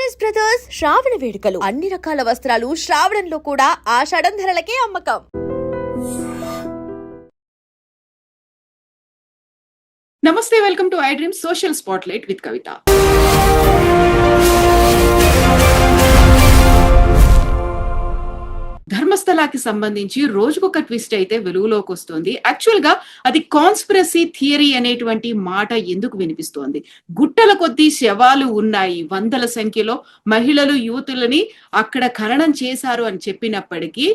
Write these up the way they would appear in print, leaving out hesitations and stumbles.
MS brothers శ్రావణ వేడుకలు అన్ని రకాల వస్త్రాలు శ్రావణంలో కూడా ఆషాఢం ధరలకే అమ్మకం. నమస్తే, welcome to I dream social spotlight with Kavitha. ధర్మస్థలాకి సంబంధించి రోజుకొక ట్విస్ట్ అయితే వెలుగులోకి వస్తుంది. యాక్చువల్ గా అది కాన్స్పిరసీ థియరీ అనేటువంటి మాట ఎందుకు వినిపిస్తోంది? గుట్టల కొద్దీ శవాలు ఉన్నాయి, వందల సంఖ్యలో మహిళలు యువతులని అక్కడ ఖననం చేశారు అని చెప్పినప్పటికీ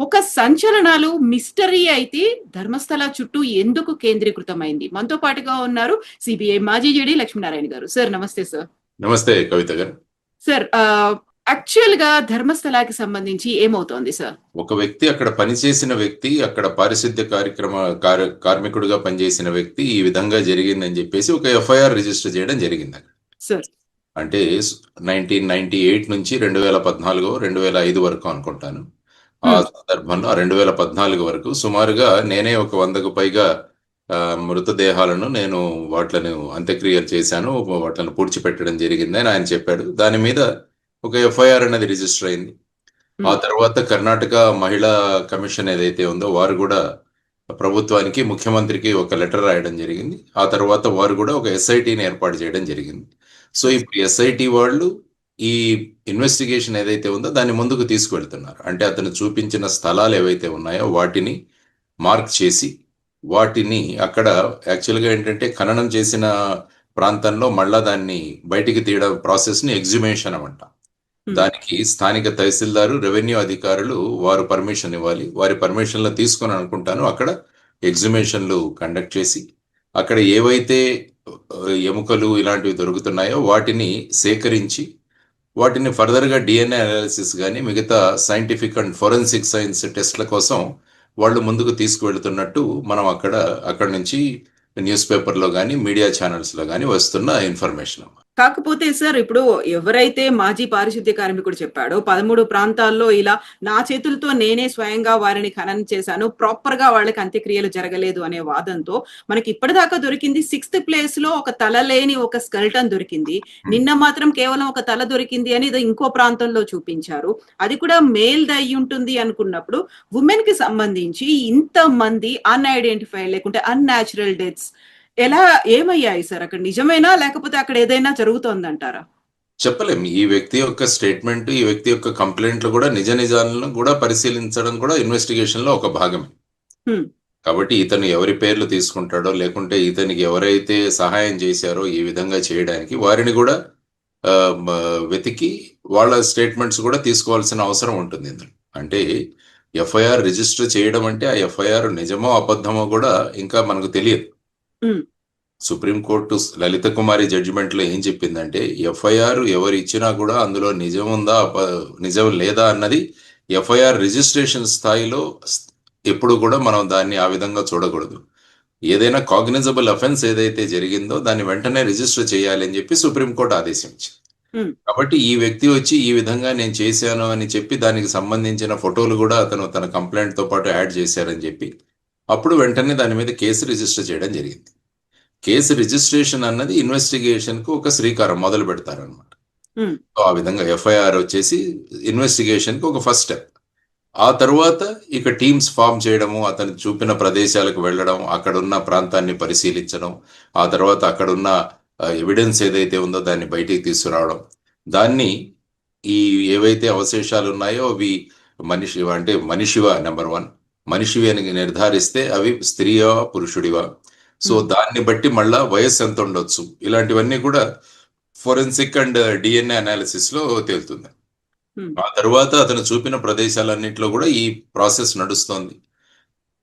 ఒక సంచలనాలు మిస్టరీ అయితే ధర్మస్థల చుట్టూ ఎందుకు కేంద్రీకృతమైంది? మనతో పాటుగా ఉన్నారు సిబిఐ మాజీ జేడీ లక్ష్మీనారాయణ గారు. సార్ నమస్తే. సార్ నమస్తే కవిత గారు. సార్, యాక్చువల్ గా ధర్మస్థలాకి సంబంధించి ఏమవుతోంది సార్? ఒక వ్యక్తి, అక్కడ పనిచేసిన వ్యక్తి, అక్కడ పారిశుద్ధ్య కార్మికుడిగా పనిచేసిన వ్యక్తి ఈ విధంగా జరిగిందని చెప్పేసి ఒక ఎఫ్ఐఆర్ రిజిస్టర్ చేయడం జరిగింది అక్కడ. సార్ అంటే 1998 నుంచి 2014 2005 వరకు అనుకుంటాను. ఆ సందర్భంలో 2014 వరకు సుమారుగా నేనే ఒక 100కు పైగా మృతదేహాలను నేను వాటిని అంత్యక్రియలు చేశాను, వాటిని పూడ్చిపెట్టడం జరిగింది అని ఆయన చెప్పాడు. దాని మీద ఒక ఎఫ్ఐఆర్ అనేది రిజిస్టర్ అయింది. ఆ తర్వాత కర్ణాటక మహిళా కమిషన్ ఏదైతే ఉందో వారు కూడా ప్రభుత్వానికి, ముఖ్యమంత్రికి ఒక లెటర్ రాయడం జరిగింది. ఆ తర్వాత వారు కూడా ఒక ఎస్ఐటిని ఏర్పాటు చేయడం జరిగింది. సో ఇప్పుడు ఎస్ఐటి వాళ్ళు ఈ ఇన్వెస్టిగేషన్ ఏదైతే ఉందో దాన్ని ముందుకు తీసుకువెళ్తున్నారు. అంటే అతను చూపించిన స్థలాలు ఏవైతే ఉన్నాయో వాటిని మార్క్ చేసి వాటిని అక్కడ యాక్చువల్గా ఏంటంటే ఖననం చేసిన ప్రాంతంలో మళ్ళా దాన్ని బయటికి తీయడం ప్రాసెస్ని ఎగ్జిబిషన్ అంట. దానికి స్థానిక తహసీల్దారు, రెవెన్యూ అధికారులు వారు పర్మిషన్ ఇవ్వాలి. వారి పర్మిషన్లు తీసుకొని అనుకుంటాను అక్కడ ఎగ్జిబిషన్లు కండక్ట్ చేసి అక్కడ ఏవైతే ఎముకలు ఇలాంటివి దొరుకుతున్నాయో వాటిని సేకరించి వాటిని ఫర్దర్గా డిఎన్ఏ అనాలిసిస్ కానీ మిగతా సైంటిఫిక్ అండ్ ఫోరెన్సిక్ సైన్స్ టెస్ట్ల కోసం వాళ్ళు ముందుకు తీసుకువెళ్తున్నట్టు మనం అక్కడ నుంచి న్యూస్ పేపర్లో కానీ మీడియా ఛానల్స్లో కానీ వస్తున్న ఇన్ఫర్మేషన్. కాకపోతే సార్, ఇప్పుడు ఎవరైతే మాజీ పారిశుద్ధ్య కార్మికుడు చెప్పాడో 13 ప్రాంతాల్లో ఇలా నా చేతులతో నేనే స్వయంగా వారిని ఖననం చేశాను, ప్రాపర్ గా వాళ్ళకి అంత్యక్రియలు జరగలేదు అనే వాదంతో మనకి ఇప్పటిదాకా దొరికింది 6th ప్లేస్ లో ఒక తల లేని ఒక స్కెల్టన్ దొరికింది. నిన్న మాత్రం కేవలం ఒక తల దొరికింది అని ఇంకో ప్రాంతంలో చూపించారు. అది కూడా మేల్ అయి ఉంటుంది అనుకున్నప్పుడు ఉమెన్ కి సంబంధించి ఇంత మంది అన్ఐడెంటిఫైడ్ లేకుంటే అన్యాచురల్ డెత్స్ ఎలా ఏమయ్యాయి సార్? అక్కడ నిజమేనా లేకపోతే అక్కడ ఏదైనా జరుగుతోందంటారా? చెప్పలేం. ఈ వ్యక్తి యొక్క స్టేట్మెంట్, ఈ వ్యక్తి యొక్క కంప్లైంట్లు కూడా నిజాలను కూడా పరిశీలించడం కూడా ఇన్వెస్టిగేషన్ లో ఒక భాగమే. కాబట్టి ఇతను ఎవరి పేర్లు తీసుకుంటాడో లేకుంటే ఇతనికి ఎవరైతే సహాయం చేశారో ఈ విధంగా చేయడానికి వారిని కూడా వెతికి వాళ్ళ స్టేట్మెంట్స్ కూడా తీసుకోవాల్సిన అవసరం ఉంటుంది. అంటే ఎఫ్ఐఆర్ రిజిస్టర్ చేయడం అంటే ఆ ఎఫ్ఐఆర్ నిజమో అబద్ధమో కూడా ఇంకా మనకు తెలియదు. సుప్రీంకోర్టు లలిత కుమారి జడ్జిమెంట్ లో ఏం చెప్పిందంటే ఎఫ్ఐఆర్ ఎవరు ఇచ్చినా కూడా అందులో నిజం ఉందా నిజం లేదా అన్నది ఎఫ్ఐఆర్ రిజిస్ట్రేషన్ స్థాయిలో ఎప్పుడు కూడా మనం దాన్ని ఆ విధంగా చూడకూడదు. ఏదైనా కాగ్నిజబుల్ అఫెన్స్ ఏదైతే జరిగిందో దాన్ని వెంటనే రిజిస్టర్ చేయాలి అని చెప్పి సుప్రీంకోర్టు ఆదేశించింది. కాబట్టి ఈ వ్యక్తి వచ్చి ఈ విధంగా నేను చేశాను అని చెప్పి దానికి సంబంధించిన ఫోటోలు కూడా అతను తన కంప్లైంట్ తో పాటు యాడ్ చేశారని చెప్పి అప్పుడు వెంటనే దాని మీద కేసు రిజిస్టర్ చేయడం జరిగింది. కేసు రిజిస్ట్రేషన్ అన్నది ఇన్వెస్టిగేషన్ కు ఒక శ్రీకారం మొదలు పెడతారనమాట. ఆ విధంగా ఎఫ్ఐఆర్ వచ్చేసి ఇన్వెస్టిగేషన్ కు ఒక ఫస్ట్ స్టెప్. ఆ తర్వాత ఇక టీమ్స్ ఫామ్ చేయడము, అతను చూపిన ప్రదేశాలకు వెళ్ళడం, అక్కడున్న ప్రాంతాన్ని పరిశీలించడం, ఆ తర్వాత అక్కడున్న ఎవిడెన్స్ ఏదైతే ఉందో దాన్ని బయటికి తీసుకురావడం, దాన్ని ఈ ఏవైతే అవశేషాలు ఉన్నాయో అవి మనిషివా నెంబర్ 1 మనిషివి అని నిర్ధారిస్తే అవి స్త్రీయా పురుషుడివా, సో దాన్ని బట్టి మళ్ళా వయస్సు ఎంత ఉండొచ్చు, ఇలాంటివన్నీ కూడా ఫోరెన్సిక్ అండ్ డిఎన్ఏ అనాలిసిస్ లో తేలుతుంది. ఆ తర్వాత అతను చూపిన ప్రదేశాలన్నింటిలో కూడా ఈ ప్రాసెస్ నడుస్తోంది.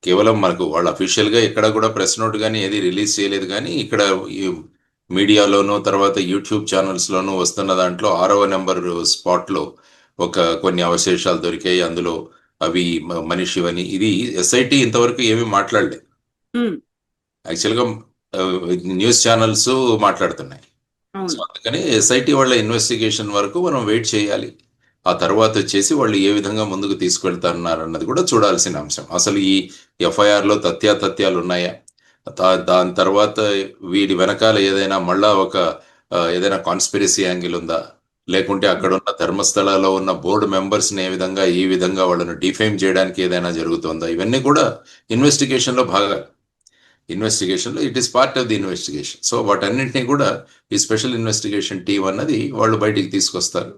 కేవలం మనకు వాళ్ళు అఫీషియల్ గా ఎక్కడ కూడా ప్రెస్ నోట్ కానీ ఏది రిలీజ్ చేయలేదు, కానీ ఇక్కడ ఈ మీడియాలోనూ తర్వాత యూట్యూబ్ ఛానల్స్ లోనూ వస్తున్న దాంట్లో 6వ నెంబర్ స్పాట్ లో కొన్ని అవశేషాలు దొరికాయి, అందులో అవి మనిషివని. ఇది ఎస్ఐటి ఇంతవరకు ఏమీ మాట్లాడలేదు. యాక్చువల్గా న్యూస్ ఛానల్స్ మాట్లాడుతున్నాయి. సో అందుకని ఎస్ఐటి వాళ్ళ ఇన్వెస్టిగేషన్ వరకు మనం వెయిట్ చేయాలి. ఆ తర్వాత వచ్చేసి వాళ్ళు ఏ విధంగా ముందుకు తీసుకెళ్తున్నారు అన్నది కూడా చూడాల్సిన అంశం. అసలు ఈ ఎఫ్ఐఆర్ లో తథ్యాలు ఉన్నాయా, దాని తర్వాత వీడి వెనకాల ఏదైనా మళ్ళా ఏదైనా కాన్స్పిరసీ యాంగిల్ ఉందా, లేకుంటే అక్కడ ఉన్న ధర్మస్థలాల్లో ఉన్న బోర్డు మెంబర్స్ని ఈ విధంగా వాళ్ళను డిఫేమ్ చేయడానికి ఏదైనా జరుగుతుందా, ఇవన్నీ కూడా ఇన్వెస్టిగేషన్లో భాగాలు. ఇన్వెస్టిగేషన్లో it is part of the investigation. So వాటన్నింటినీ కూడా ఈ స్పెషల్ ఇన్వెస్టిగేషన్ టీం అన్నది వాళ్ళు బయటికి తీసుకొస్తారు.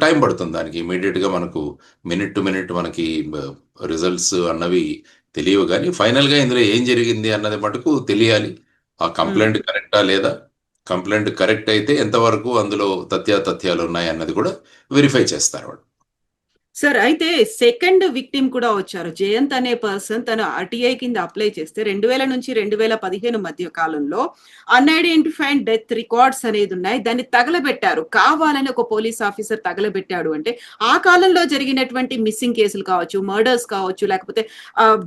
టైం పడుతుంది దానికి. ఇమీడియట్గా మనకు మినిట్ టు మినిట్ మనకి రిజల్ట్స్ అన్నవి తెలియవు, కానీ ఫైనల్గా ఇందులో ఏం జరిగింది అన్నది మటుకు తెలియాలి. ఆ కంప్లైంట్ కరెక్టా లేదా, కంప్లైంట్ కరెక్ట్ అయితే ఎంతవరకు అందులో తథ్యాలు ఉన్నాయి అన్నది కూడా వెరిఫై చేస్తారు వాళ్ళు. సార్, అయితే సెకండ్ విక్టిమ్ కూడా వచ్చారు. జయంత్ అనే పర్సన్ తను ఆర్టీఐ కింద అప్లై చేస్తే 2000 నుంచి 2015 మధ్య కాలంలో అన్ఐడెంటిఫైడ్ డెత్ రికార్డ్స్ అనేది ఉన్నాయి. దాన్ని తగలబెట్టారు, కావాలని ఒక పోలీస్ ఆఫీసర్ తగలబెట్టాడు. అంటే ఆ కాలంలో జరిగినటువంటి మిస్సింగ్ కేసులు కావచ్చు, మర్డర్స్ కావచ్చు, లేకపోతే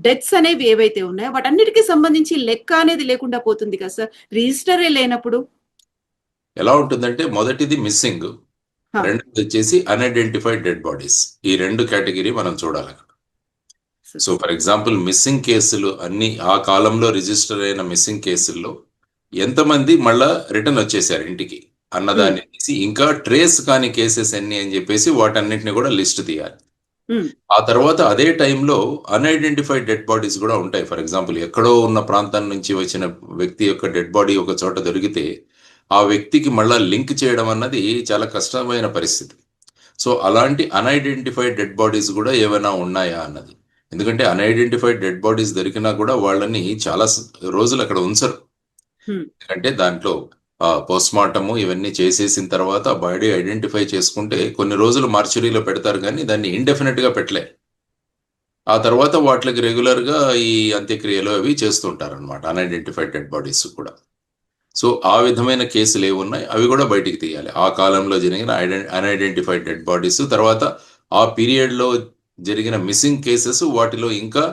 డెత్స్ అనేవి ఏవైతే ఉన్నాయో వాటన్నిటికీ సంబంధించి లెక్క అనేది లేకుండా పోతుంది కదా సార్, రిజిస్టరే లేనప్పుడు. ఎలా ఉంటుందంటే మొదటిది మిస్సింగ్, రెండోది వచ్చేసి అన్ఐడెంటిఫైడ్ డెడ్ బాడీస్. ఈ రెండు కేటగిరీ మనం చూడాలి అక్కడ. సో ఫర్ ఎగ్జాంపుల్ మిస్సింగ్ కేసులు అన్ని ఆ కాలంలో రిజిస్టర్ అయిన మిస్సింగ్ కేసుల్లో ఎంతమంది మళ్ళా రిటర్న్ వచ్చేసారు ఇంటికి అన్నదాన్ని తీసి, ఇంకా ట్రేస్ కాని కేసెస్ ఎన్ని అని చెప్పేసి వాటన్నిటిని కూడా లిస్ట్ తీయాలి. ఆ తర్వాత అదే టైంలో అన్ఐడెంటిఫైడ్ డెడ్ బాడీస్ కూడా ఉంటాయి. ఫర్ ఎగ్జాంపుల్ ఎక్కడో ఉన్న ప్రాంతం నుంచి వచ్చిన వ్యక్తి యొక్క డెడ్ బాడీ ఒక చోట దొరికితే ఆ వ్యక్తికి మళ్ళా లింక్ చేయడం అన్నది చాలా కష్టమైన పరిస్థితి. సో అలాంటి అన్ఐడెంటిఫైడ్ డెడ్ బాడీస్ కూడా ఏమైనా ఉన్నాయా అన్నది. ఎందుకంటే అన్ఐడెంటిఫైడ్ డెడ్ బాడీస్ దొరికినా కూడా వాళ్ళని చాలా రోజులు అక్కడ ఉంచరు. ఎందుకంటే దాంట్లో పోస్ట్ మార్టము ఇవన్నీ చేసేసిన తర్వాత బాడీ ఐడెంటిఫై చేసుకుంటే కొన్ని రోజులు మార్చురీలో పెడతారు, కానీ దాన్ని ఇండెఫినెట్ గా పెట్టలే. ఆ తర్వాత వాటికి రెగ్యులర్ గా ఈ అంత్యక్రియలు అవి చేస్తుంటారు అనమాట, అన్ఐడెంటిఫైడ్ డెడ్ బాడీస్ కూడా. సో ఆ విధమైన కేసులు ఏవి ఉన్నాయి అవి కూడా బయటికి తీయాలి. ఆ కాలంలో జరిగిన అన్ఐడెంటిఫైడ్ డెడ్ బాడీస్, తర్వాత ఆ పీరియడ్లో జరిగిన మిస్సింగ్ కేసెస్, వాటిలో ఇంకా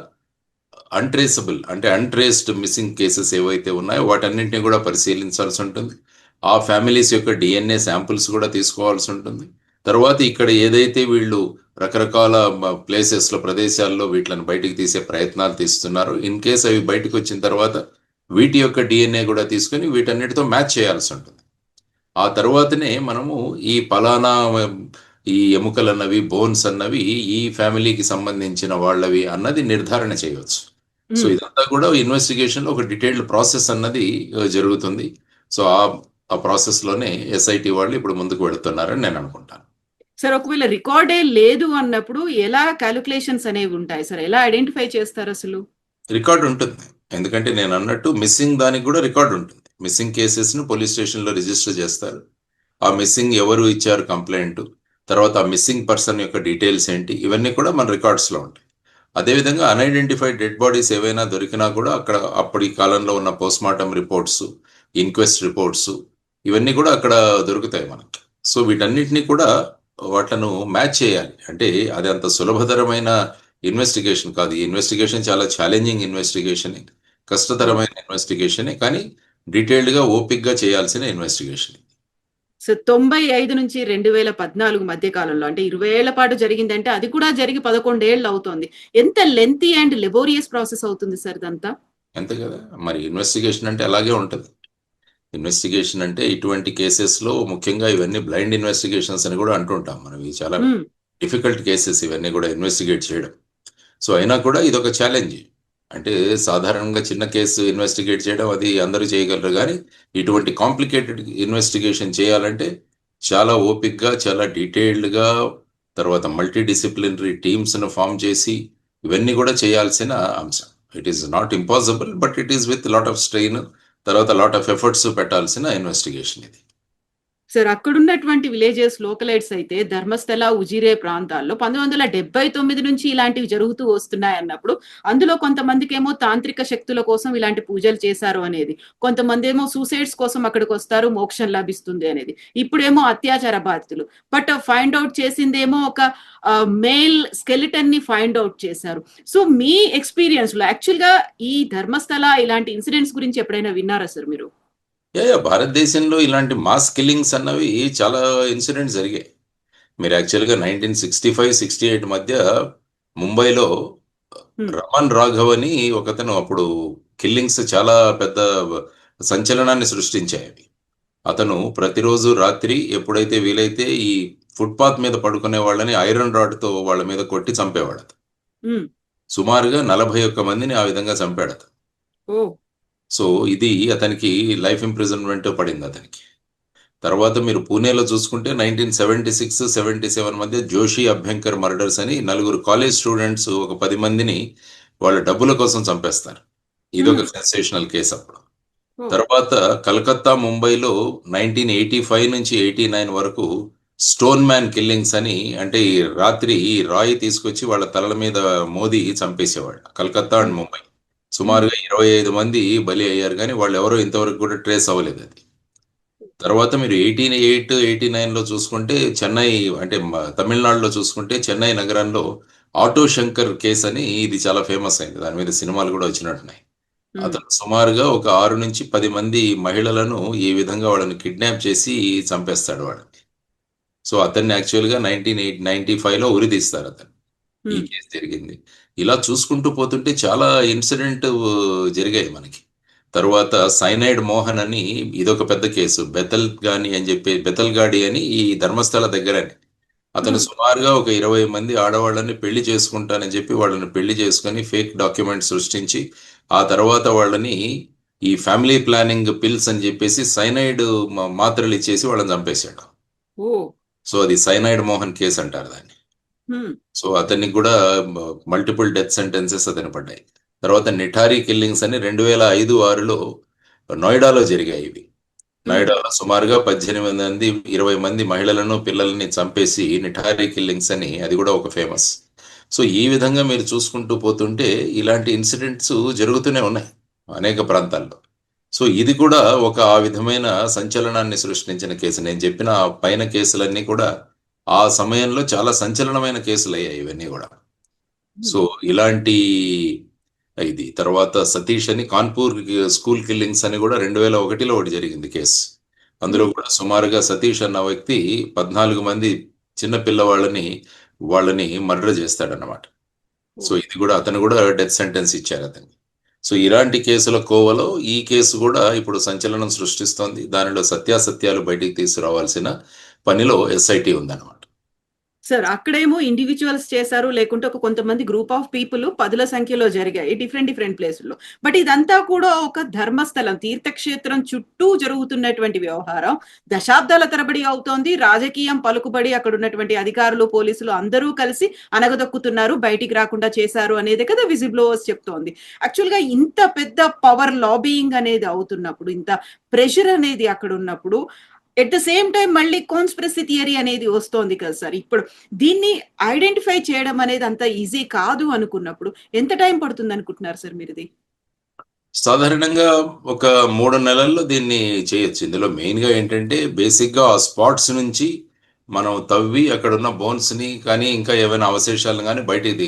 అన్ట్రేస్డ్ మిస్సింగ్ కేసెస్ ఏవైతే ఉన్నాయో వాటన్నింటినీ కూడా పరిశీలించాల్సి ఉంటుంది. ఆ ఫ్యామిలీస్ యొక్క డిఎన్ఏ శాంపుల్స్ కూడా తీసుకోవాల్సి ఉంటుంది. తర్వాత ఇక్కడ ఏదైతే వీళ్ళు రకరకాల ప్లేసెస్లో ప్రదేశాల్లో వీటిని బయటికి తీసే ప్రయత్నాలు తీస్తున్నారో, ఇన్ కేస్ అవి బయటకు వచ్చిన తర్వాత వీటి యొక్క డిఎన్ఏ కూడా తీసుకొని వీటన్నిటితో మ్యాచ్ చేయాల్సి ఉంటుంది. ఆ తర్వాతనే మనము ఈ పలానా ఈ ఎముకలు అన్నవి, బోన్స్ అన్నవి ఈ ఫ్యామిలీకి సంబంధించిన వాళ్ళవి అన్నది నిర్ధారణ చేయవచ్చు. సో ఇదంతా కూడా ఇన్వెస్టిగేషన్ లో ఒక డీటెయిల్డ్ ప్రాసెస్ అన్నది జరుగుతుంది. సో ఆ ప్రాసెస్ లోనే ఎస్ఐటి వాళ్ళు ఇప్పుడు ముందుకు వెళుతున్నారని నేను అనుకుంటాను. సార్, ఒకవేళ రికార్డే లేదు అన్నప్పుడు ఎలా క్యాలిక్యులేషన్స్ అనేవి ఉంటాయి సార్, ఎలా ఐడెంటిఫై చేస్తారు అసలు? రికార్డు ఉంటుంది, ఎందుకంటే నేను అన్నట్టు మిస్సింగ్ దానికి కూడా రికార్డు ఉంటుంది. మిస్సింగ్ కేసెస్ను పోలీస్ స్టేషన్లో రిజిస్టర్ చేస్తారు. ఆ మిస్సింగ్ ఎవరు ఇచ్చారు కంప్లైంట్, తర్వాత ఆ మిస్సింగ్ పర్సన్ యొక్క డీటెయిల్స్ ఏంటి, ఇవన్నీ కూడా మన రికార్డ్స్లో ఉంటాయి. అదేవిధంగా అన్ఐడెంటిఫైడ్ డెడ్ బాడీస్ ఏవైనా దొరికినా కూడా అక్కడ అప్పటి కాలంలో ఉన్న post mortem reports, inquest reports ఇవన్నీ కూడా అక్కడ దొరుకుతాయి మనకి. సో వీటన్నిటిని కూడా వాటిను మ్యాచ్ చేయాలి. అంటే అది అంత సులభతరమైన ఇన్వెస్టిగేషన్ కాదు. ఈ ఇన్వెస్టిగేషన్ చాలా ఛాలెంజింగ్ ఇన్వెస్టిగేషన్, కష్టతరమైన ఇన్వెస్టిగేషనే, కానీ డీటెయిల్డ్గా ఓపిక్గా చేయాల్సిన ఇన్వెస్టిగేషన్. సో 95 నుంచి 2014 మధ్య కాలంలో, అంటే 20 ఏళ్ల పాటు జరిగిందంటే అది కూడా జరిగి 11 ఏళ్ళు అవుతోంది. ఎంత లెంతీ అండ్ లెబోరియస్ ప్రాసెస్ అవుతుంది సార్ ఇదంతా? అంతే కదా, మరి ఇన్వెస్టిగేషన్ అంటే అలాగే ఉంటుంది. ఇన్వెస్టిగేషన్ అంటే ఇటువంటి కేసెస్లో ముఖ్యంగా ఇవన్నీ బ్లైండ్ ఇన్వెస్టిగేషన్స్ అని కూడా అంటుంటాం మనం. ఇవి చాలా డిఫికల్ట్ కేసెస్ ఇవన్నీ కూడా ఇన్వెస్టిగేట్ చేయడం. సో అయినా కూడా ఇది ఒక ఛాలెంజ్. అంటే సాధారణంగా చిన్న కేసు ఇన్వెస్టిగేట్ చేయడం అది అందరూ చేయగలరు, కానీ ఇటువంటి కాంప్లికేటెడ్ ఇన్వెస్టిగేషన్ చేయాలంటే చాలా ఓపిక్గా, చాలా డీటెయిల్డ్గా, తర్వాత మల్టీ డిసిప్లినరీ టీమ్స్ను ఫామ్ చేసి ఇవన్నీ కూడా చేయాల్సిన అంశం. It is not impossible, but it is with lot of strain, తర్వాత లాట్ ఆఫ్ ఎఫర్ట్స్ పెట్టాల్సిన ఇన్వెస్టిగేషన్ ఇది. సార్, అక్కడున్నటువంటి విలేజెస్ లోకలైట్స్ అయితే ధర్మస్థల, ఉజిరే ప్రాంతాల్లో 1979 నుంచి ఇలాంటివి జరుగుతూ వస్తున్నాయి అన్నప్పుడు అందులో కొంతమందికి ఏమో తాంత్రిక శక్తుల కోసం ఇలాంటి పూజలు చేశారు అనేది, కొంతమంది ఏమో సూసైడ్స్ కోసం అక్కడికి వస్తారు, మోక్షం లభిస్తుంది అనేది, ఇప్పుడేమో అత్యాచార బాధితులు. బట్ ఫైండ్ అవుట్ చేసిందేమో ఒక మేల్ స్కెలిటన్ ని ఫైండ్ అవుట్ చేశారు. సో మీ ఎక్స్పీరియన్స్ లో యాక్చువల్ గా ఈ ధర్మస్థల ఇలాంటి ఇన్సిడెంట్స్ గురించి ఎప్పుడైనా విన్నారా సార్ మీరు? భారతదేశంలో ఇలాంటి మాస్ కిల్లింగ్స్ అన్నవి చాలా ఇన్సిడెంట్స్ జరిగాయి. మీరు యాక్చువల్గా 1965-68 మధ్య ముంబైలో రమన్ రాఘవ్ అని ఒకతను, అప్పుడు కిల్లింగ్స్ చాలా పెద్ద సంచలనాన్ని సృష్టించాయి. అతను ప్రతిరోజు రాత్రి ఎప్పుడైతే వీలైతే ఈ ఫుట్పాత్ మీద పడుకునే వాళ్ళని ఐరన్ రాడ్‌తో వాళ్ళ మీద కొట్టి చంపేవాడు అతను. హ్మ్. సుమారుగా 41 మందిని ఆ విధంగా చంపాడు అతను. ఓహ్! సో, ఇది అతనికి లైఫ్ ఇంప్రిజన్‌మెంట్ పడింది అతనికి. తర్వాత మీరు పూణేలో చూసుకుంటే 1976, 77 మధ్య జోషి అభ్యంకర్ మర్డర్స్ అని నలుగురు కాలేజ్ స్టూడెంట్స్ ఒక 10 మందిని వాళ్ళ డబ్బుల కోసం చంపేస్తారు. ఇదొక హ్మ్. సెన్సేషనల్ కేస్ అప్పుడు. ఓహ్! తర్వాత కలకత్తా, ముంబైలో 1985 నుంచి 89 వరకు స్టోన్ మ్యాన్ కిల్లింగ్స్ అని అంటే ఈ రాత్రి ఈ రాయి తీసుకొచ్చి వాళ్ళ తలల మీద మోది చంపేసేవాళ్ళు. కలకత్తా అండ్ హ్మ్. ముంబై. హ్మ్. సుమారుగా 25 మంది బలి అయ్యారు గానీ వాళ్ళెవరో ఇంతవరకు కూడా ట్రేస్ అవ్వలేదది. తర్వాత మీరు 88, 89లో చూసుకుంటే చెన్నై అంటే తమిళనాడులో చూసుకుంటే చెన్నై నగరంలో ఆటో శంకర్ కేస్ అని ఇది చాలా ఫేమస్ అయింది. దాని మీద సినిమాలు కూడా వచ్చినట్టున్నాయి. హ్మ్. అతను సుమారుగా ఒక 6-10 మంది మహిళలను ఈ విధంగా వాళ్ళని కిడ్నాప్ చేసి చంపేస్తాడు వాళ్ళని. సో, అతన్ని యాక్చువల్‌గా 1995లో ఉరితీస్తారు అతన్ని. ఈ హ్మ్. కేసు జరిగింది. ఇలా చూసుకుంటూ పోతుంటే చాలా ఇన్సిడెంట్ జరిగాయి మనకి. తరువాత సైనైడ్ మోహన్ అని ఇదొక పెద్ద కేసు. బెతల్గాడి అని ఈ ధర్మస్థల దగ్గరని. అతను హ్మ్. సుమారుగా ఒక 20 మంది ఆడవాళ్ళని పెళ్లి చేసుకుంటానని చెప్పి వాళ్ళని పెళ్లి చేసుకొని ఫేక్ డాక్యుమెంట్స్ సృష్టించి, ఆ తర్వాత వాళ్ళని ఈ ఫ్యామిలీ ప్లానింగ్ పిల్స్ అని చెప్పేసి సైనైడ్ మాత్రలిచ్చేసి వాళ్ళని చంపేసాడు. ఓహ్! సో, అది సైనైడ్ మోహన్ కేస్ అంటారు దాన్ని. హ్మ్. సో, అతనికి గూడా మల్టిపుల్ డెత్ సెంటెన్సెస్ అతనికి పడ్డాయి. తర్వాత నిఠారీ కిల్లింగ్స్ అని 2005, 6లో నోయిడాలో జరిగాయి ఇవి. హ్మ్. నోయిడాలో సుమారుగా 18 మంది, 20 మంది మహిళలను, పిల్లలని చంపేసి నిఠారీ కిల్లింగ్స్ అని అది గూడా ఒక ఫేమస్. సో, ఈ విధంగా మీరు చూసుకుంటూ పోతుంటే ఇలాంటి ఇన్సిడెంట్స్ జరుగుతూనే ఉన్నాయి అనేక ప్రాంతాల్లో. సో, ఇది కూడా ఒక ఆ విధమైన సంచలనాన్ని సృష్టించిన కేసు. నేను చెప్పిన ఆ పైన కేసులన్నీ కూడా ఆ సమయంలో చాలా సంచలనమైన కేసులయ్యాయి ఇవన్నీ గూడా. హ్మ్. సో, ఇలాంటి ఇది. తర్వాత సతీష్ అని కాన్పూర్ స్కూల్ కిల్లింగ్స్ అని గూడా 2001లో ఒకటి జరిగింది కేసు. అందులో హ్మ్. కూడా సుమారుగా సతీష్ అన్న వ్యక్తి 14 మంది చిన్న పిల్లవాళ్ళని వాళ్ళని మర్డర్ చేస్తాడన్నమాట. సో, ఓహ్! ఇది గూడా అతను గూడా డెత్ సెంటెన్స్ ఇచ్చారతనికి. సో, ఇలాంటి కేసుల కోవలో ఈ కేసు గూడా ఇప్పుడు సంచలనం సృష్టిస్తోంది. దానిలో సత్యాసత్యాలు బయటికి తీసుకురావాల్సిన పనిలో ఎస్ఐటీ ఉందన్నమాట. సార్ అక్కడేమో ఇండివిడ్యువల్స్ చేశారు. లేకుంటే ఒక కొంతమంది గ్రూప్ ఆఫ్ పీపుల్ పదుల సంఖ్యలో జరిగాయి. డిఫరెంట్ ప్లేసుల్లో. బట్ ఇదంతా కూడా ఒక ధర్మస్థలం, తీర్థక్షేత్రం చుట్టూ జరుగుతున్నటువంటి వ్యవహారం. దశాబ్దాల తరబడి అవుతోంది. రాజకీయం పలుకుబడి అక్కడున్నటువంటి అధికారులు, పోలీసులు అందరూ కలిసి అణగదొక్కుతున్నారు. బయటికి రాకుండా చేశారు అనేదే కదా విజిల్ బ్లోవర్స్ చెప్తోంది. యాక్చువల్‌గా ఇంత పెద్ద పవర్ లాబీయింగ్ అనేది అవుతున్నప్పుడు, ఇంత ప్రెషర్ అనేది అక్కడున్నప్పుడు ఎట్ ద సేమ్ టైమ్ మళ్ళీ కాన్స్పిరసీ థియరీ అనేది వస్తోంది కదా సార్. ఇప్పుడు దీన్ని ఐడెంటిఫై చేయడం అనేది అంత ఈజీ కాదు అనుకున్నప్పుడు ఎంత టైం పడుతుందనుకుంటున్నారు సార్ మీరిది? సాధారణంగా ఒక 3 నెలల్లో దీన్ని చేయొచ్చు. ఇందులో మెయిన్‌గా ఏంటంటే బేసిక్‌గా ఆ స్పాట్స్ నుంచి మనం తవ్వి అక్కడున్న బోన్స్‌ని కానీ, ఇంకా ఏవైనా అవశేషాలను గాని బయటికి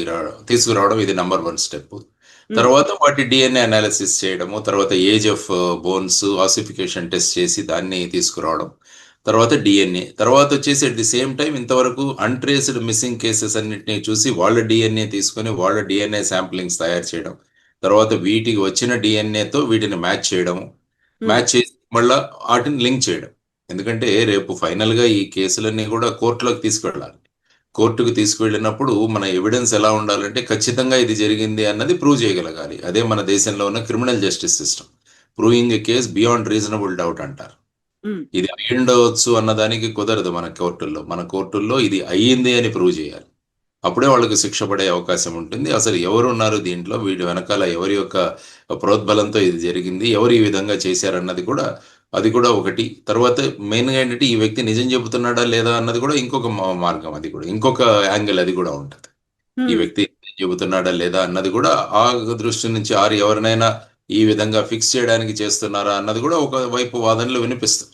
తీసుకురావడం ఇది నంబర్ 1 స్టెప్పు. హ్మ్. తర్వాత వాటి డీఎన్ఏ అనాలిసిస్ చేయడము, తర్వాత age of bones ossification test చేసి దాన్ని తీసుకురావడం. తర్వాత డీఎన్ఏ. తర్వాతొచ్చేసి అట్ ది సేమ్ టైమ్ ఇంతవరకు అన్‌ట్రేస్డ్ మిస్సింగ్ కేసెస్ అన్నిటిని చూసి వాళ్ళ డీఎన్ఏ తీసుకొని వాళ్ళ డీఎన్ఏ శాంప్లింగ్స్ తయారు చేయడం. తర్వాత వీటికి వచ్చిన డీఎన్ఏతో వీటిని మ్యాచ్ చేయడము. హ్మ్. మ్యాచ్ చేసి మళ్ళా ఆటిని లింక్ చేయడం. ఎందుకంటే రేపు ఫైనల్‌గా ఈ కేసులన్నీ గూడా కోర్ట్‌లోకి తీసుకెళ్ళాలి. కోర్ట్‌కి తీసుకువెళ్ళినప్పుడు మన ఎవిడెన్స్ ఎలా ఉండాలంటే ఖచ్చితంగా ఇది జరిగింది అన్నది ప్రూవ్ చేయగలగాలి. అదే మన దేశంలో ఉన్న criminal justice system. Proving a case beyond reasonable doubt అంటారు. హ్మ్. ఇది అయ్యుండవచ్చు అన్నదానికి కుదరదు మన కోర్టుల్లో. మన కోర్టుల్లో ఇది అయ్యింది అని ప్రూవ్ చేయాలి. అప్పుడే వాళ్ళకి శిక్ష పడే అవకాశం ఉంటుంది. అసలు ఎవరున్నారు దీంట్లో? వీటి వెనకాల ఎవరి యొక్క ప్రోద్బలంతో ఇది జరిగింది? ఎవరు ఈ విధంగా చేశారన్నది కూడా అది కూడా ఒకటి. తర్వాత మెయిన్‌గా ఏంటంటే ఈ వ్యక్తి నిజం చెబుతున్నాడా? లేదా? అన్నది కూడా ఇంకొక మార్గం అది కూడా. ఇంకొక యాంగిల్ అది కూడా ఉంటది. ఈ హ్మ్. వ్యక్తి నిజం చెబుతున్నాడా? లేదా? అన్నది కూడా ఆ దృష్టి నుంచి ఎవరినైనా ఈ విధంగా ఫిక్స్ చేయడానికి చేస్తున్నారా? అన్నది కూడా ఒక వైపు వాదనలు వినిపిస్తాయి.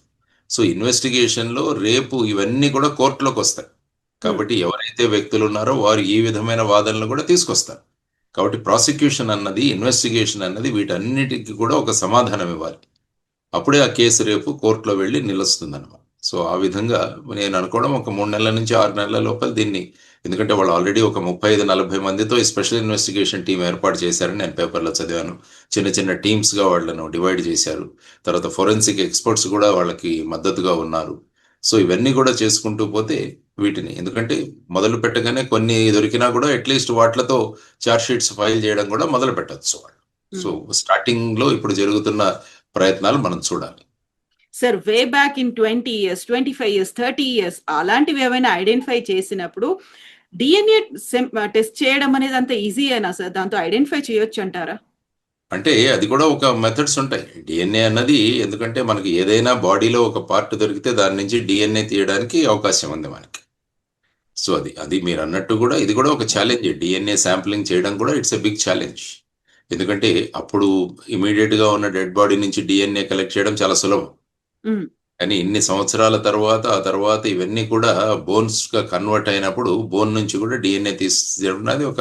సో, ఇన్వెస్టిగేషన్‌లో రేపు ఇవన్నీ కూడా కోర్ట్‌లోకొస్తాయి. హ్మ్. కాబట్టి ఎవరైతే వ్యక్తులున్నారో వారు ఈ విధమైన వాదనలు కూడా తీసుకొస్తారు. కాబట్టి ప్రాసిక్యూషన్ అన్నది, ఇన్వెస్టిగేషన్ అన్నది వీటన్నిటికి కూడా ఒక సమాధానం ఇవ్వాలి. అప్పుడే ఆ కేసు రేపు కోర్ట్‌లో వెళ్లి నిలుస్తుందన్నమాట. సో ఆ విధంగా నేను అనుకోవడం ఒక 3 నెలల నుంచి 6 నెలల లోపల దీన్ని, ఎందుకంటే వాళ్ళు ఆల్రెడీ ఒక 35-40 మందితో ఈ స్పెషల్ ఇన్వెస్టిగేషన్ టీం ఏర్పాటు చేశారని నేను పేపర్లో చదివాను. చిన్న చిన్న టీమ్స్గా వాళ్ళను డివైడ్ చేశారు. తర్వాత ఫోరెన్సిక్ ఎక్స్పర్ట్స్ కూడా వాళ్ళకి మద్దతుగా ఉన్నారు. సో ఇవన్నీ కూడా చేసుకుంటూ పోతే వీటిని, ఎందుకంటే మొదలు పెట్టగానే కొన్ని దొరికినా కూడా అట్లీస్ట్ వాటిలతో చార్జ్ షీట్స్ ఫైల్ చేయడం కూడా మొదలు పెట్టచ్చు వాళ్ళు. సో స్టార్టింగ్ లో ఇప్పుడు జరుగుతున్న ప్రయత్నాలు మనం చూడాలి. Sir, way back in 20 years, 25 years, 30 years అలాంటివి ఏమైనా ఐడెంటిఫై చేసినప్పుడు డిఎన్ఏ టెస్ట్ చేయడం అనేది అంత ఈజీ అయినా సార్? దాంతో ఐడెంటిఫై చేయొచ్చు అంటారా? అంటే అది కూడా ఒక మెథడ్స్ ఉంటాయి. డిఎన్ఏ అన్నది, ఎందుకంటే మనకి ఏదైనా బాడీలో ఒక పార్ట్ దొరికితే దాని నుంచి డిఎన్ఏ తీయడానికి అవకాశం ఉంది మనకి. సో అది మీరు అన్నట్టు కూడా ఇది కూడా ఒక ఛాలెంజ్. డిఎన్ఏ శాంప్లింగ్ చేయడం కూడా ఇట్స్ ఎ బిగ్ ఛాలెంజ్. ఎందుకంటే అప్పుడు ఇమీడియట్ గా ఉన్న డెడ్ బాడీ నుంచి డిఎన్ఏ కలెక్ట్ చేయడం చాలా సులభం. కానీ ఇన్ని సంవత్సరాల తర్వాత ఆ తర్వాత ఇవన్నీ కూడా బోన్స్ గా కన్వర్ట్ అయినప్పుడు బోన్ నుంచి కూడా డిఎన్ఏ తీసేయడం అది ఒక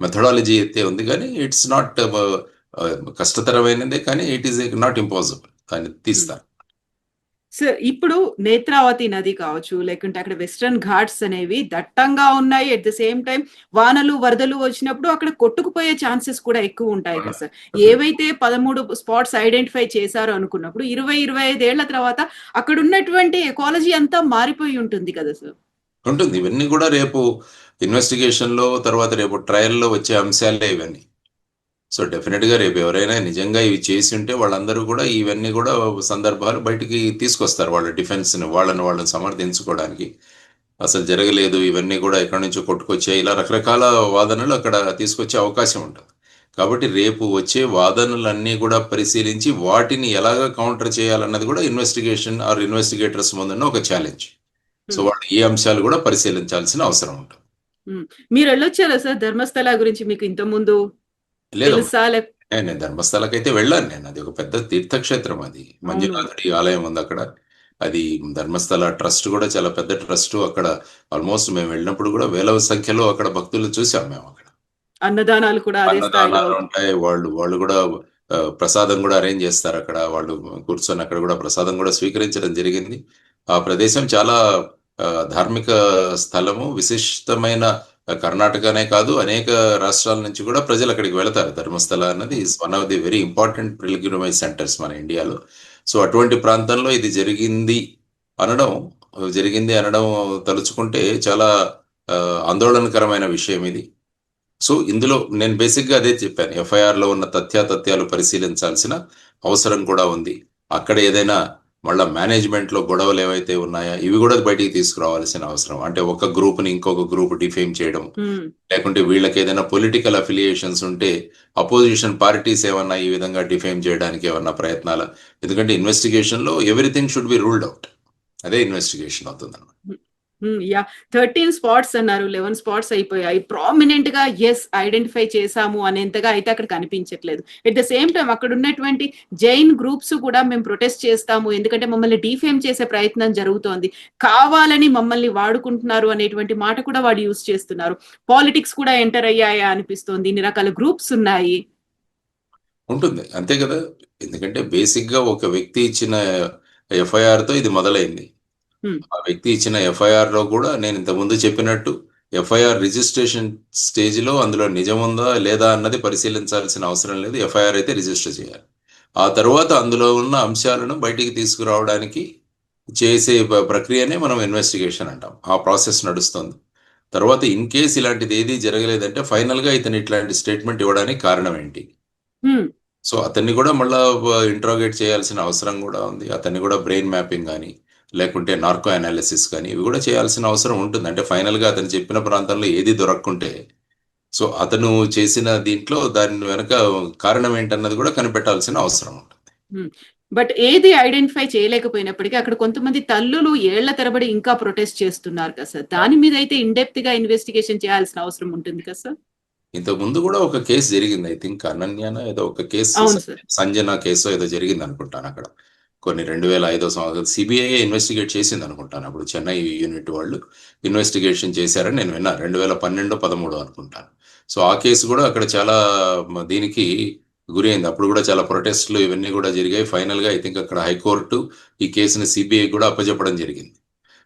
మెథడాలజీ అయితే ఉంది. కానీ ఇట్స్ నాట్ కష్టతరమైనదే, కానీ ఇట్ ఈస్ నాట్ ఇంపాసిబుల్. దాన్ని తీస్తారు. సార్, ఇప్పుడు నేత్రావతి నది కావచ్చు, లేకుంటే అక్కడ వెస్టర్న్ ఘాట్స్ అనేవి దట్టంగా ఉన్నాయి. అట్ ద సేమ్ టైం వానలు వరదలు వచ్చినప్పుడు అక్కడ కొట్టుకుపోయే ఛాన్సెస్ కూడా ఎక్కువ ఉంటాయి కదా సార్. ఏవైతే 13 స్పాట్స్ ఐడెంటిఫై చేశారో అనుకున్నప్పుడు 20-25 ఏళ్ల తర్వాత అక్కడ ఉన్నటువంటి ఎకాలజీ అంతా మారిపోయి ఉంటుంది కదా సార్. ఉంటుంది. ఇవన్నీ కూడా రేపు ఇన్వెస్టిగేషన్ లో, తర్వాత రేపు ట్రయల్లో వచ్చే అంశాలే ఇవన్నీ. సో డెఫినెట్గా రేపు ఎవరైనా నిజంగా ఇవి చేసి ఉంటే వాళ్ళందరూ కూడా ఇవన్నీ కూడా సందర్భాలు బయటికి తీసుకొస్తారు. వాళ్ళ డిఫెన్స్ని వాళ్ళని సమర్థించుకోవడానికి. అసలు జరగలేదు, ఇవన్నీ కూడా ఎక్కడి నుంచో కొట్టుకొచ్చాయి, ఇలా రకరకాల వాదనలు అక్కడ తీసుకొచ్చే అవకాశం ఉంటుంది. కాబట్టి రేపు వచ్చే వాదనలన్నీ కూడా పరిశీలించి వాటిని ఎలాగ కౌంటర్ చేయాలన్నది కూడా ఇన్వెస్టిగేషన్ ఆర్ ఇన్వెస్టిగేటర్స్ ముందున్న ఒక ఛాలెంజ్. సో వాళ్ళు ఈ అంశాలు కూడా పరిశీలించాల్సిన అవసరం ఉంటుంది. మీరు వెళ్ళొచ్చారా సార్ ధర్మస్థల గురించి? మీకు ఇంత ముందు లేదు, తెలుసా? నేను ధర్మస్థలకైతే వెళ్ళాను. నేను అది ఒక పెద్ద తీర్థక్షేత్రం. అది మంజునాథుడి ఆలయం ఉంది అక్కడ. అది ధర్మస్థల ట్రస్ట్ కూడా చాలా పెద్ద ట్రస్ట్. అక్కడ ఆల్మోస్ట్ మేము వెళ్ళినప్పుడు కూడా వేల సంఖ్యలో అక్కడ భక్తులు చూసాం మేము. అక్కడ అన్నదానాలు కూడా అదే స్థాయిలో అన్నదానాలు ఉంటాయి. వాళ్ళు కూడా ప్రసాదం కూడా అరేంజ్ చేస్తారు అక్కడ. వాళ్ళు కూర్చొని అక్కడ కూడా ప్రసాదం కూడా స్వీకరించడం జరిగింది. ఆ ప్రదేశం చాలా ధార్మిక స్థలము, విశిష్టమైన. కర్ణాటకనే కాదు, అనేక రాష్ట్రాల నుంచి కూడా ప్రజలు అక్కడికి వెళతారు. ధర్మస్థల అన్నది is one of the very important pilgrimage centres మన ఇండియాలో. సో అటువంటి ప్రాంతంలో ఇది జరిగింది అనడం తలుచుకుంటే చాలా ఆందోళనకరమైన విషయం ఇది. సో ఇందులో నేను బేసిక్గా అదే చెప్పాను, ఎఫ్ఐఆర్లో ఉన్న తథ్యాలు పరిశీలించాల్సిన అవసరం కూడా ఉంది. అక్కడ ఏదైనా మళ్ళీ మేనేజ్మెంట్లో గొడవలు ఏవైతే ఉన్నాయా ఇవి కూడా బయటికి తీసుకురావాల్సిన అవసరం. అంటే ఒక గ్రూప్ని ఇంకొక గ్రూప్ డిఫేమ్ చేయడం, లేకుంటే వీళ్ళకి ఏదైనా పొలిటికల్ అఫిలియేషన్స్ ఉంటే అపోజిషన్ పార్టీస్ ఏమన్నా ఈ విధంగా డిఫేమ్ చేయడానికి ఏమన్నా ప్రయత్నాలు. ఎందుకంటే ఇన్వెస్టిగేషన్లో everything should be ruled out. అదే ఇన్వెస్టిగేషన్ అవుతుంది అన్నమాట. 13 స్పాట్స్ అన్నారు, 11 స్పాట్స్ అయిపోయాయి. ప్రామినెంట్ గా ఎస్ ఐడెంటిఫై చేశాము అనేంతగా అయితే అక్కడ కనిపించట్లేదు. ఎట్ ద సేమ్ టైం అక్కడ ఉన్నటువంటి జైన్ గ్రూప్స్ కూడా మేము ప్రొటెస్ట్ చేస్తాము, ఎందుకంటే మమ్మల్ని డిఫేమ్ చేసే ప్రయత్నం జరుగుతోంది, కావాలని మమ్మల్ని వాడుకుంటున్నారు అనేటువంటి మాట కూడా వాడు యూజ్ చేస్తున్నారు. పాలిటిక్స్ కూడా ఎంటర్ అయ్యాయా అనిపిస్తోంది. ఇన్ని రకాల గ్రూప్స్ ఉన్నాయి. ఉంటుంది, అంతే కదా. ఎందుకంటే బేసిక్ గా ఒక వ్యక్తి ఇచ్చిన ఎఫ్ఐఆర్ తో ఇది మొదలైంది. ఆ వ్యక్తి ఇచ్చిన ఎఫ్ఐఆర్ లో కూడా నేను ఇంతకుముందు చెప్పినట్టు ఎఫ్ఐఆర్ రిజిస్ట్రేషన్ స్టేజ్ లో అందులో నిజం ఉందా లేదా అన్నది పరిశీలించాల్సిన అవసరం లేదు. ఎఫ్ఐఆర్ అయితే రిజిస్టర్ చేయాలి. ఆ తర్వాత అందులో ఉన్న అంశాలను బయటికి తీసుకురావడానికి చేసే ప్రక్రియనే మనం ఇన్వెస్టిగేషన్ అంటాం. ఆ ప్రాసెస్ నడుస్తుంది. తర్వాత ఇన్ కేస్ ఇలాంటిది ఏది జరగలేదంటే ఫైనల్ గా ఇతను ఇట్లాంటి స్టేట్మెంట్ ఇవ్వడానికి కారణం ఏంటి. సో అతన్ని కూడా మళ్ళా ఇంట్రాగేట్ చేయాల్సిన అవసరం కూడా ఉంది. అతన్ని కూడా బ్రెయిన్ మ్యాపింగ్ కానీ లేకుంటే నార్కో అనాలిసిస్ కానీ ఇవి కూడా చేయాల్సిన అవసరం ఉంటుంది. అంటే ఫైనల్ గా అతను చెప్పిన ప్రాంతంలో ఏది దొరక్కుంటే సో అతను చేసిన దీంట్లో దాని వెనక కారణం ఏంటన్నది కూడా కనిపెట్టాల్సిన అవసరం ఉంటుంది. బట్ ఏది ఐడెంటిఫై చేయలేకపోయినప్పటికీ అక్కడ కొంతమంది తల్లులు ఏళ్ల తరబడి ఇంకా ప్రొటెస్ట్ చేస్తున్నారు కదా సార్. దాని మీద అయితే ఇన్డెప్త్ గా ఇన్వెస్టిగేషన్ చేయాల్సిన అవసరం ఉంటుంది కదా సార్. ఇంతకు ముందు కూడా ఒక కేసు జరిగింది, ఐ థింక్ అనన్యాన ఏదో ఒక కేసు, సంజన కేసు ఏదో జరిగింది అనుకుంటాను. అక్కడ కొన్ని 2005 సంవత్సరం సిబిఐ ఇన్వెస్టిగేట్ చేసింది అనుకుంటాను. అప్పుడు చెన్నై యూనిట్ వాళ్ళు ఇన్వెస్టిగేషన్ చేశారని నేను విన్నా. 2012-13 అనుకుంటాను. సో ఆ కేసు కూడా అక్కడ చాలా దీనికి గురి అయింది. అప్పుడు కూడా చాలా ప్రొటెస్ట్లు ఇవన్నీ కూడా జరిగాయి. ఫైనల్ గా ఐ థింక్ అక్కడ హైకోర్టు ఈ కేసుని సిబిఐ కూడా అప్పచెప్పడం జరిగింది.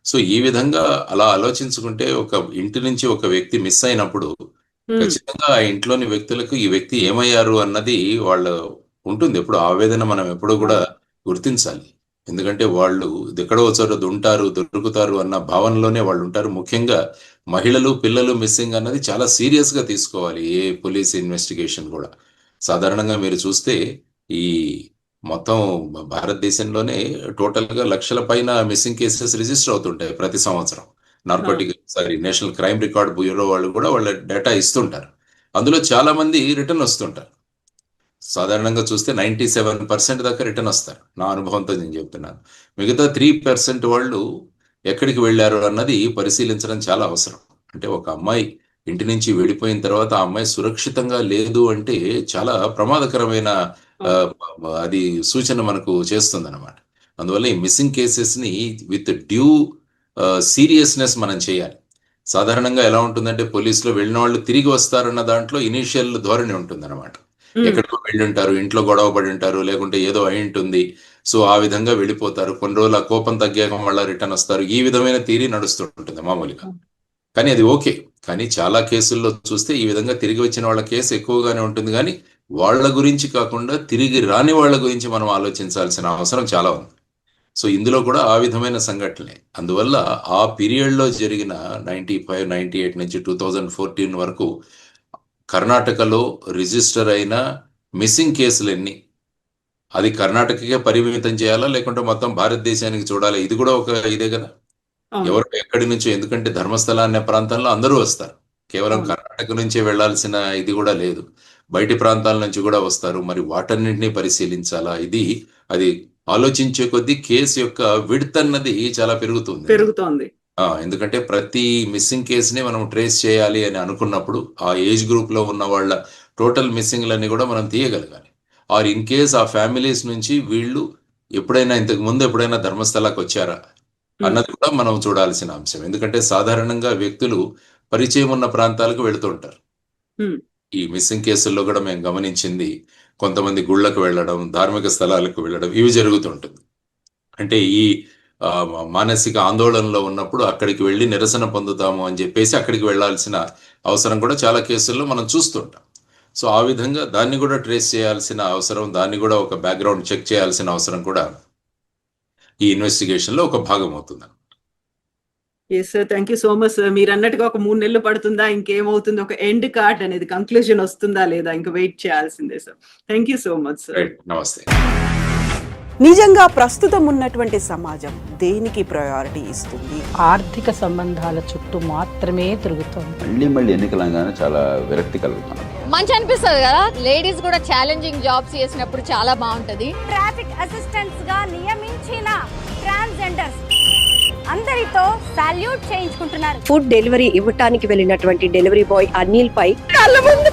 సో ఈ విధంగా అలా ఆలోచించుకుంటే ఒక ఇంటి నుంచి ఒక వ్యక్తి మిస్ అయినప్పుడు ఖచ్చితంగా ఆ ఇంట్లోని వ్యక్తులకు ఈ వ్యక్తి ఏమయ్యారు అన్నది వాళ్ళ ఉంటుంది. ఎప్పుడు ఆవేదన మనం ఎప్పుడూ కూడా గుర్తించాలి. ఎందుకంటే వాళ్ళు ఎక్కడో చోట ఉంటారు, దొరుకుతారు అన్న భావనలోనే వాళ్ళు ఉంటారు. ముఖ్యంగా మహిళలు, పిల్లలు మిస్సింగ్ అన్నది చాలా సీరియస్ గా తీసుకోవాలి ఏ పోలీస్ ఇన్వెస్టిగేషన్ కూడా. సాధారణంగా మీరు చూస్తే ఈ మొత్తం భారతదేశంలోనే టోటల్ గా లక్షల పైన మిస్సింగ్ కేసెస్ రిజిస్టర్ అవుతుంటాయి ప్రతి సంవత్సరం. నేషనల్ క్రైమ్ రికార్డ్ బ్యూరో వాళ్ళు కూడా వాళ్ళ డేటా ఇస్తుంటారు. అందులో చాలా మంది రిటర్న్ వస్తుంటారు. సాధారణంగా చూస్తే 97% దాకా రిటర్న్ వస్తారు. నా అనుభవంతో నేను చెప్తున్నాను. మిగతా 3% వాళ్ళు ఎక్కడికి వెళ్ళారు అన్నది పరిశీలించడం చాలా అవసరం. అంటే ఒక అమ్మాయి ఇంటి నుంచి వెళ్ళిపోయిన తర్వాత ఆ అమ్మాయి సురక్షితంగా లేదు అంటే చాలా ప్రమాదకరమైన అది సూచన మనకు చేస్తుంది అనమాట. అందువల్ల ఈ మిస్సింగ్ కేసెస్ ని విత్ డ్యూ సీరియస్నెస్ మనం చేయాలి. సాధారణంగా ఎలా ఉంటుందంటే పోలీసులో వెళ్ళిన వాళ్ళు తిరిగి వస్తారన్న దాంట్లో ఇనీషియల్ ధోరణి ఉంటుంది అనమాట. ఎక్కడికో వెళ్ళి ఉంటారు, ఇంట్లో గొడవ పడి ఉంటారు, లేకుంటే ఏదో అయి ఉంటుంది, సో ఆ విధంగా వెళ్ళిపోతారు. కొన్ని రోజులు ఆ కోపం తగ్గాక మళ్ళీ రిటర్న్ వస్తారు. ఈ విధమైన థియరీ నడుస్తుంటుంది మామూలుగా. కానీ అది ఓకే. కానీ చాలా కేసుల్లో చూస్తే ఈ విధంగా తిరిగి వచ్చిన వాళ్ళ కేసు ఎక్కువగానే ఉంటుంది. కానీ వాళ్ళ గురించి కాకుండా తిరిగి రాని వాళ్ళ గురించి మనం ఆలోచించాల్సిన అవసరం చాలా ఉంది. సో ఇందులో కూడా ఆ విధమైన సంఘటనలే. అందువల్ల ఆ పీరియడ్లో జరిగిన 95, 98 నుంచి 2014 వరకు కర్ణాటకలో రిజిస్టర్ అయిన మిస్సింగ్ కేసులు ఎన్ని, అది కర్ణాటకకే పరిమితం చేయాలా లేకుంటే మొత్తం భారతదేశానికి చూడాలా? ఇది కూడా ఒక ఇదే కదా. ఎవరు ఎక్కడి నుంచో, ఎందుకంటే ధర్మస్థల అనే ప్రాంతంలో అందరూ వస్తారు. కేవలం కర్ణాటక నుంచే వెళ్లాల్సిన ఇది కూడా లేదు, బయటి ప్రాంతాల నుంచి కూడా వస్తారు. మరి వాటన్నింటినీ పరిశీలించాలా? అది ఆలోచించే కొద్దీ కేసు యొక్క విడ్త్ అన్నది చాలా పెరుగుతుంది. ఎందుకంటే ప్రతి మిస్సింగ్ కేసుని మనం ట్రేస్ చేయాలి అని అనుకున్నప్పుడు ఆ ఏజ్ గ్రూప్ లో ఉన్న వాళ్ళ టోటల్ మిస్సింగ్లన్నీ కూడా మనం తీయగలగాలి. ఆర్ ఇన్ కేస్ ఆ ఫ్యామిలీస్ నుంచి వీళ్ళు ఇంతకు ముందు ఎప్పుడైనా ధర్మస్థలానికి వచ్చారా అన్నది కూడా మనం చూడాల్సిన అంశం. ఎందుకంటే సాధారణంగా వ్యక్తులు పరిచయం ఉన్న ప్రాంతాలకు వెళుతుంటారు. ఈ మిస్సింగ్ కేసుల్లో కూడా మేము గమనించింది కొంతమంది గుళ్ళకు వెళ్ళడం, ధార్మిక స్థలాలకు వెళ్ళడం, ఇవి జరుగుతుంటుంది. అంటే ఈ మానసిక ఆందోళనలో ఉన్నప్పుడు అక్కడికి వెళ్ళి నిరసన పొందుతాము అని చెప్పేసి అక్కడికి వెళ్లాల్సిన అవసరం కూడా చాలా కేసుల్లో మనం చూస్తుంటాం. సో ఆ విధంగా దాన్ని కూడా ట్రేస్ చేయాల్సిన అవసరం, దాన్ని కూడా ఒక బ్యాక్గ్రౌండ్ చెక్ చేయాల్సిన అవసరం కూడా ఈ ఇన్వెస్టిగేషన్ లో ఒక భాగం అవుతుంది. Yes sir, thank you so much sir. మీరు అన్నట్టుగా ఒక 3 నెలలు పడుతుందా, ఇంకేమవుతుంది, ఒక ఎండ్ కార్డ్ అనేది కంక్లూజన్ వస్తుందా లేదా, ఇంకా వెయిట్ చేయాల్సిందే sir. Thank you so much sir. నమస్తే. నిజంగా ప్రస్తుతం ఉన్నటువంటి సమాజం దేనికి ప్రయారిటీ ఇస్తుంది? ఆర్థిక సంబంధాల చుట్టూ మాత్రమే తిరుగుతుంది. మళ్ళీ ఎన్నికలంగానే చాలా విరక్తి కలుగుతాను. మంచి అనిపిస్తుంది కదా, లేడీస్ కూడా ఛాలెంజింగ్ జాబ్స్ చేసినప్పుడు చాలా బాగుంటది. ట్రాఫిక్ అసిస్టెంట్స్ గా నియమించిన ట్రాన్స్జెండర్స్ అందరితో సాల్యూట్ చేయించుకుంటున్నారు. ఫుడ్ డెలివరీ ఇవ్వటానికి వెళ్ళినటువంటి డెలివరీ బాయ్ అనిల్ పై కళ్ళ ముందు